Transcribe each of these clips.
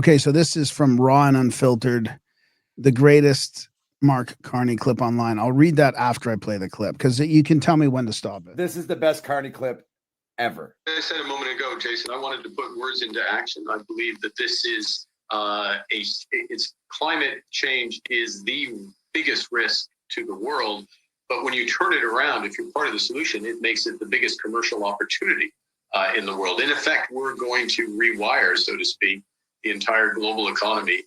Okay, so this is from Raw and Unfiltered, the greatest Mark Carney clip online. I'll read that after I play the clip because you can tell me when to stop it. This is the best Carney clip ever. As I said a moment ago, Jason, I wanted to put words into action. I believe that this is it's climate change is the biggest risk to the world. But when you turn it around, if you're part of the solution, it makes it the biggest commercial opportunity in the world. In effect, we're going to rewire, so to speak, the entire global economy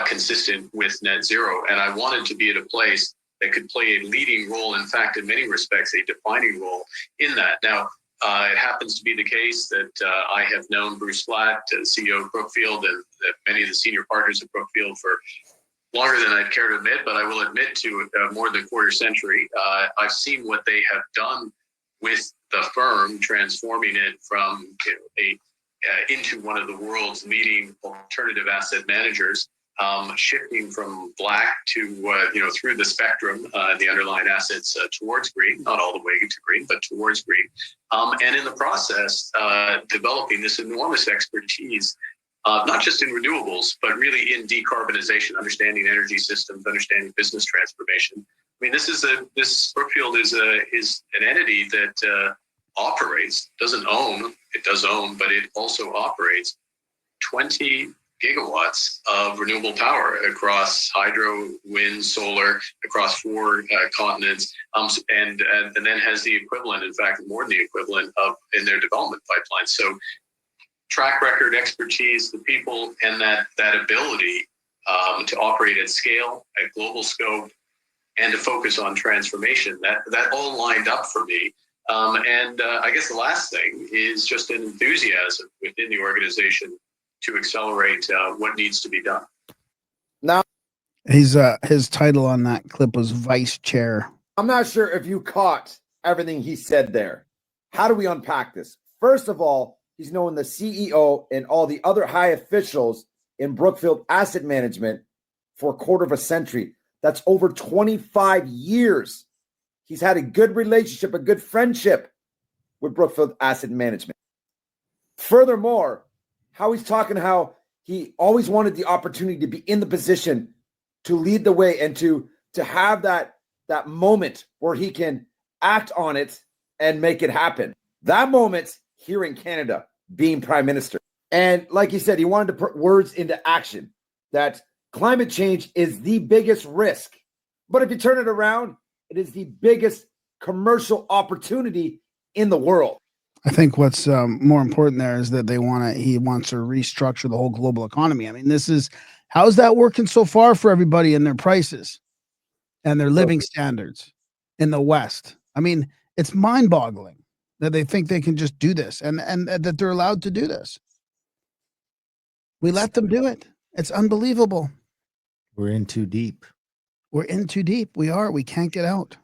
consistent with net zero. And I wanted to be at a place that could play a leading role, in fact, in many respects, a defining role in that. Now, it happens to be the case that I have known Bruce Flatt, CEO of Brookfield, and many of the senior partners of Brookfield for longer than I'd care to admit, but I will admit to more than a quarter century. I've seen what they have done with the firm, transforming it from into one of the world's leading alternative asset managers, shifting from black to, through the spectrum, the underlying assets towards green, not all the way to green, but towards green. And in the process, developing this enormous expertise, not just in renewables, but really in decarbonization, understanding energy systems, understanding business transformation. I mean, this Brookfield is an entity that operates, doesn't own, it does own, but it also operates 20 gigawatts of renewable power across hydro, wind, solar, across 4 continents, and then has the equivalent, in fact, more than the equivalent of in their development pipeline. So track record, expertise, the people, and that ability to operate at scale, at global scope, and to focus on transformation, that all lined up for me. And I guess the last thing is just an enthusiasm within the organization to accelerate what needs to be done. Now, his title on that clip was Vice Chair. I'm not sure if you caught everything he said there. How do we unpack this? First of all, he's known the CEO and all the other high officials in Brookfield Asset Management for a quarter of a century. That's over 25 years. He's had a good relationship, a good friendship with Brookfield Asset Management. Furthermore, how he's talking how he always wanted the opportunity to be in the position to lead the way and to have that moment where he can act on it and make it happen. That moment here in Canada, being prime minister. And like he said, he wanted to put words into action, that climate change is the biggest risk. But if you turn it around, it is the biggest commercial opportunity in the world. I think what's more important there is that he wants to restructure the whole global economy. I mean, how's that working so far for everybody and their prices and their living standards in the West? I mean, it's mind-boggling that they think they can just do this and that they're allowed to do this. We let them do it. It's unbelievable. We're in too deep. We're in too deep. We are. We can't get out.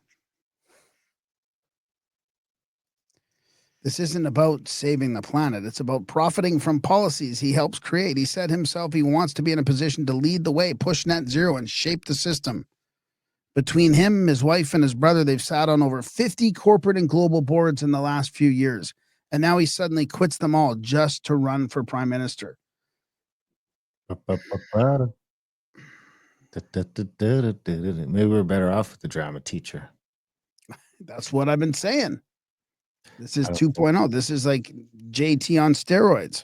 This isn't about saving the planet. It's about profiting from policies he helps create. He said himself he wants to be in a position to lead the way, push net zero, and shape the system. Between him, his wife, and his brother, they've sat on over 50 corporate and global boards in the last few years. And now he suddenly quits them all just to run for prime minister. Maybe we're better off with the drama teacher. That's what I've been saying. This is 2.0. This is like JT on steroids.